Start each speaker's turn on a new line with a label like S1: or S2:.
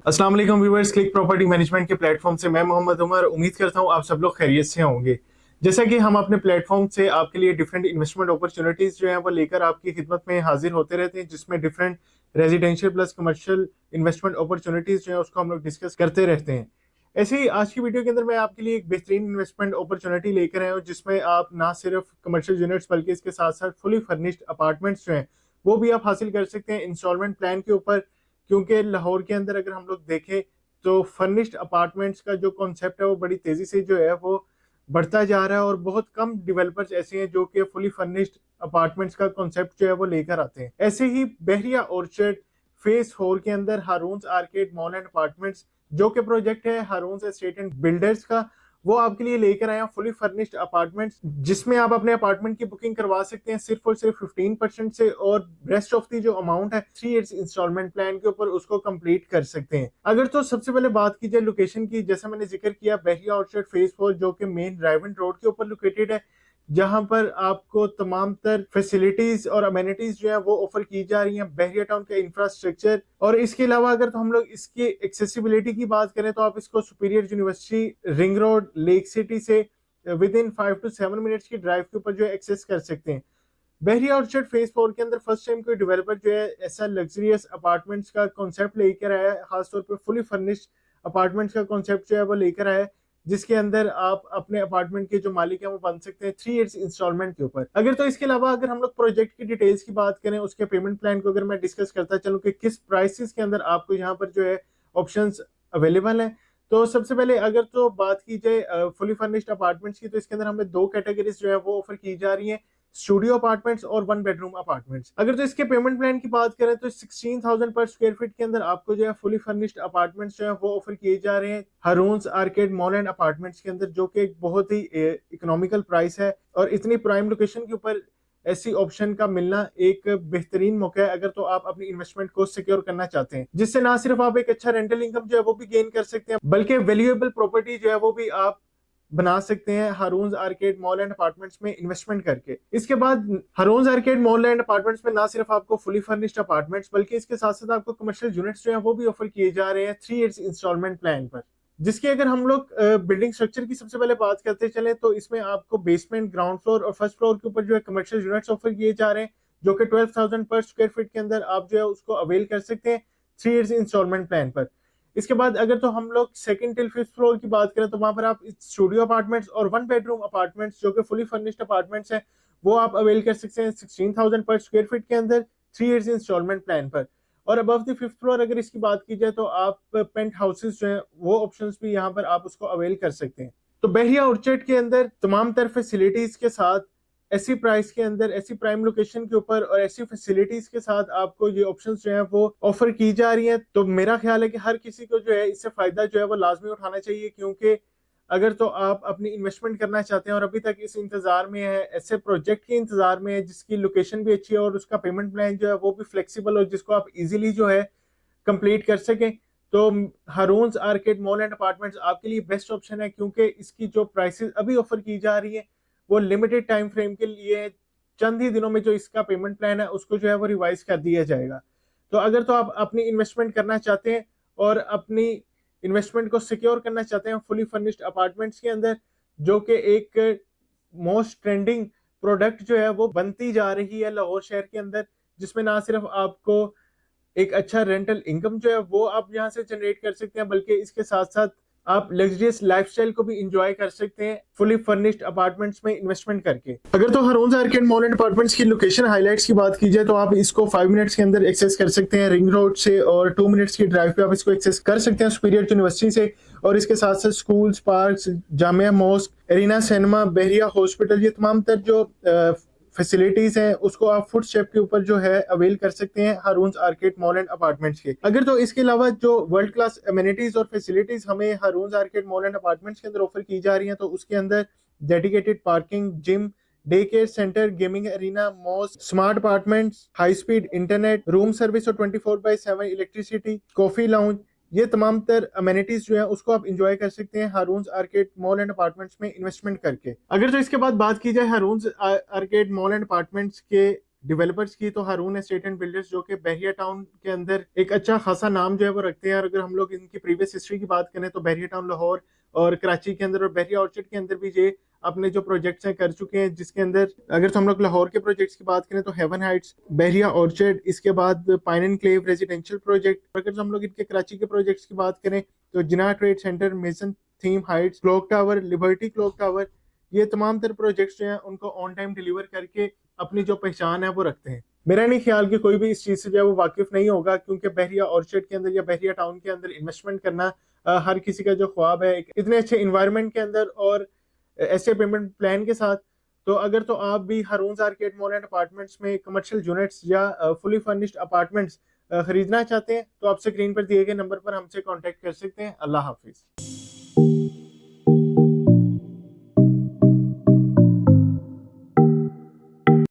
S1: अस्सलाम वालेकुम viewers, click property management के प्लेटफॉर्म से मैं मोहम्मद उमर उम्मीद करता हूँ आप सब लोग खैरियत से होंगे। जैसा कि हम अपने प्लेटफॉर्म से आपके लिए डिफरेंट इन्वेस्टमेंट अपॉर्चुनिटीज जो है वो लेकर आपकी खिदमत में हाजिर होते रहते हैं, जिसमें different residential plus commercial investment opportunities जो है उसको हम लोग डिस्कस करते रहते हैं। ऐसे ही आज की वीडियो के अंदर मैं आपके लिए एक बेहतरीन इन्वेस्टमेंट अपॉर्चुनिटी लेकर आया हूँ, जिसमें आप ना सिर्फ कमर्शियल यूनिट्स बल्कि इसके साथ साथ फुली फर्निश्ड अपार्टमेंट्स जो हैं वो भी आप हासिल कर सकते हैं इंस्टॉलमेंट प्लान के ऊपर। क्योंकि लाहौर के अंदर अगर हम लोग देखें तो फर्निश्ड अपार्टमेंट्स का जो कॉन्सेप्ट है वो बड़ी तेजी से जो है वो बढ़ता जा रहा है, और बहुत कम डेवलपर्स ऐसे हैं जो कि फुली फर्निश्ड अपार्टमेंट्स का कॉन्सेप्ट जो है वो लेकर आते हैं। ऐसे ही बहरिया ऑर्चर्ड फेस 4 के अंदर हारून्स आर्केड मॉल एंड अपार्टमेंट्स, जो कि प्रोजेक्ट है हारून्स एस्टेट एंड बिल्डर्स का, वो आपके लिए लेकर आए हैं फुली फर्निश्ड अपार्टमेंट्स, जिसमें आप अपने अपार्टमेंट की बुकिंग करवा सकते हैं सिर्फ और सिर्फ 15% से, और रेस्ट ऑफ दी जो अमाउंट है 3 इयर्स इंस्टॉलमेंट प्लान के ऊपर उसको कंप्लीट कर सकते हैं। अगर तो सबसे पहले बात की जाए लोकेशन की, जैसा मैंने जिक्र किया बहरिया ऑर्चर्ड फेज 4 जो कि मेन ड्राइवन रोड के ऊपर लोकेटेड है, जहां पर आपको तमाम तर फैसिलिटीज और अमेनिटीज जो है वो ऑफर की जा रही हैं, बहरिया टाउन का इंफ्रास्ट्रक्चर। और इसके अलावा अगर तो हम लोग इसकी एक्सेसिबिलिटी की बात करें तो आप इसको superior university ring road lake city से विद इन 5 to 7 मिनट्स की ड्राइव के ऊपर जो है एक्सेस कर सकते हैं। बहरिया ऑर्चर्ड फेज 4 के अंदर फर्स्ट टाइम कोई डेवलपर जो है ऐसा लग्जरियस अपार्टमेंट्स का कॉन्सेप्ट लेकर आया है, खासतौर पर फुली फर्निश्ड अपार्टमेंट्स का कॉन्सेप्ट जो है वो लेकर आया है, जिसके अंदर आप अपने अपार्टमेंट के जो मालिक हैं वो बन सकते हैं 3 इयर्स इंस्टॉलमेंट के ऊपर। अगर तो इसके अलावा अगर हम लोग प्रोजेक्ट की डिटेल्स की बात करें, उसके पेमेंट प्लान को अगर मैं डिस्कस करता चलूँ कि किस प्राइसेस के अंदर आपको यहाँ पर जो है ऑप्शंस अवेलेबल हैं, तो सबसे पहले अगर तो बात की जाए फुली फर्निश्ड अपार्टमेंट्स की, तो इसके अंदर हमें दो कैटेगरीज जो है वो ऑफर की जा रही है, स्टूडियो अपार्टमेंट्स और 1 बेडरूम अपार्टमेंट्स। अगर तो इसके पेमेंट प्लान की बात करें तो 16,000 पर स्क्वायर फीट के अंदर आपको जो है फुली फर्निश्ड अपार्टमेंट्स जो है वो ऑफर किए जा रहे हैं हारून्स आर्केड मॉल एंड अपार्टमेंट्स के अंदर, जो कि एक बहुत ही इकोनॉमिकल प्राइस है, और इतनी प्राइम लोकेशन के ऊपर ऐसी ऑप्शन का मिलना एक बेहतरीन मौका है अगर तो आप अपनी इन्वेस्टमेंट को सिक्योर करना चाहते हैं, जिससे ना सिर्फ आप एक अच्छा रेंटल इनकम जो है वो भी गेन कर सकते हैं, बल्कि वैल्यूएबल प्रॉपर्टी जो है वो भी आप बना सकते हैं हारून्स आर्केड मॉल एंड अपार्टमेंट्स में इन्वेस्टमेंट करके। इसके बाद हारून्स आर्केड मॉल एंड अपार्टमेंट्स में ना सिर्फ आपको फुली फर्निश्ड अपार्टमेंट्स बल्कि इसके साथ साथ आपको कमर्शियल यूनिट्स जो है वो भी ऑफर किए जा रहे हैं 3 इयर्स इंस्टॉलमेंट प्लान पर। जिसके अगर हम लोग बिल्डिंग स्ट्रक्चर की सबसे पहले बात करते चले तो इसमें आपको बेसमेंट, ग्राउंड फ्लोर और फर्स्ट फ्लोर के ऊपर जो है कमर्शियल यूनिट्स ऑफर किए जा रहे हैं, जो कि 12,000 पर स्क्वायर फीट के अंदर आप जो है उसको अवेल कर सकते हैं 3 इयर्स इंस्टॉलमेंट प्लान पर। इसके बाद अगर तो हम लोग सेकंड टिल फिफ्थ फ्लोर की बात करें तो वहां पर आप स्टूडियो अपार्टमेंट्स और 1 बेडरूम अपार्टमेंट्स जो कि फुली फर्निश्ड अपार्टमेंट्स हैं वो आप अवेल कर सकते हैं 16,000 पर स्क्वायर फीट के अंदर 3 इयर्स इंस्टॉलमेंट प्लान पर। और अबव द फिफ्थ फ्लोर अगर इसकी बात की जाए तो आप पेंट हाउसेस जो हैं वो ऑप्शंस भी यहाँ पर आप उसको अवेल कर सकते हैं। तो बहरिया ऑर्चर्ड के अंदर तमाम तरह फैसिलिटीज के साथ, ऐसी प्राइस के अंदर, ऐसी प्राइम लोकेशन के ऊपर और ऐसी फैसिलिटीज के साथ आपको ये ऑप्शंस जो है वो ऑफर की जा रही हैं, तो मेरा ख्याल है कि हर किसी को जो है इससे फायदा जो है वो लाजमी उठाना चाहिए। क्योंकि अगर तो आप अपनी इन्वेस्टमेंट करना चाहते हैं और अभी तक इस इंतजार में है, ऐसे प्रोजेक्ट के इंतजार में है जिसकी लोकेशन भी अच्छी है और उसका पेमेंट प्लान जो है वो भी फ्लेक्सिबल हो, जिसको आप इजीली जो है कंप्लीट कर सकें, तो हारून्स आर्केड मॉल एंड अपार्टमेंट्स आपके लिए बेस्ट ऑप्शन है। क्योंकि इसकी जो प्राइसेस अभी ऑफर की जा रही है वो लिमिटेड टाइम फ्रेम के लिए है, चंद ही दिनों में जो इसका पेमेंट प्लान है उसको जो है वो रिवाइज कर दिया जाएगा। तो अगर तो आप अपनी इन्वेस्टमेंट करना चाहते हैं और अपनी इन्वेस्टमेंट को सिक्योर करना चाहते हैं फुली फर्निश्ड अपार्टमेंट्स के अंदर, जो कि एक मोस्ट ट्रेंडिंग प्रोडक्ट जो है वो बनती जा रही है लाहौर शहर के अंदर, जिसमें ना सिर्फ आपको एक अच्छा रेंटल इनकम जो है वो आप यहाँ से जनरेट कर सकते हैं, बल्कि इसके साथ साथ आप लग्जरियस लाइफस्टाइल को भी इंजॉय कर सकते हैं फुली फर्निश्ड अपार्टमेंट्स में इन्वेस्टमेंट करके। अगर तो हारून्स आर्केड मॉल एंड अपार्टमेंट्स की लोकेशन हाइलाइट्स की बात की जाए तो आप इसको 5 मिनट्स के अंदर एक्सेस कर सकते हैं रिंग रोड से, और 2 मिनट्स की ड्राइव पे आप इसको एक्सेस कर सकते हैं सुपीरियर यूनिवर्सिटी से। और इसके साथ साथ schools, parks, Jamia mosque, Arena cinema, Bahria hospital, ये तमाम तर जो फैसिलिटीज हैं उसको आप फुट स्टेप के ऊपर जो है अवेल कर सकते हैं हारून्स आर्केड मॉल एंड अपार्टमेंट्स के। अगर तो इसके अलावा जो वर्ल्ड क्लास एमिनिटीज और फैसिलिटीज हमें हारून्स आर्केड मॉल एंड अपार्टमेंट्स के अंदर ऑफर की जा रही हैं, तो उसके अंदर dedicated parking, gym, day care centre, gaming arena, mall, smart apartments, high speed internet, room service और 24/7 इलेक्ट्रिसिटी, कॉफी लाउंज, ये तमाम तर अमेनिटीज जो है उसको आप इंजॉय कर सकते हैं हारून्स आर्केड मॉल एंड अपार्टमेंट्स में इन्वेस्टमेंट करके। अगर तो इसके बाद बात की जाए हारून्स आर्केड मॉल एंड अपार्टमेंट्स के डेवलपर्स की तो हारून एस्टेट एंड बिल्डर्स जो कि बहरिया टाउन के अंदर एक अच्छा खासा नाम जो है वो रखते हैं। और अगर हम लोग इनकी प्रीवियस हिस्ट्री की बात करें तो बहरिया टाउन लाहौर और कराची के अंदर और बहरिया ऑर्चर्ड के अंदर भी ये अपने जो प्रोजेक्ट्स हैं कर चुके हैं, जिसके अंदर अगर तो हम लोग लाहौर के प्रोजेक्ट्स की बात करें तो हेवन हाइट्स, बहरिया ऑर्चर्ड, इसके बाद पाइन एंड क्लेव रेजिडेंशियल प्रोजेक्ट। अगर तो हम लोग इनके कराची के प्रोजेक्ट्स की बात करें तो Jinnah trade centre, Mason theme heights, clock tower, liberty clock tower, ये तमाम तर प्रोजेक्ट्स जो हैं उनको ऑन टाइम डिलीवर करके अपनी जो पहचान है वो रखते हैं। मेरा नहीं ख्याल कि कोई भी इस चीज से जो है वो वाकिफ नहीं होगा, क्योंकि बहरिया ऑर्चर्ड के अंदर या बहरिया टाउन के अंदर इन्वेस्टमेंट करना हर किसी का जो ख्वाब है एक इतने अच्छे इन्वायरमेंट के अंदर और ऐसे पेमेंट प्लान के साथ। तो अगर तो आप भी हारून आर्केड मॉल एंड अपार्टमेंट्स में कमर्शियल यूनिट्स या फुली फर्निश्ड अपार्टमेंट्स खरीदना चाहते हैं तो आप स्क्रीन पर दिए गए नंबर पर हमसे कांटेक्ट कर सकते हैं। अल्लाह हाफिज।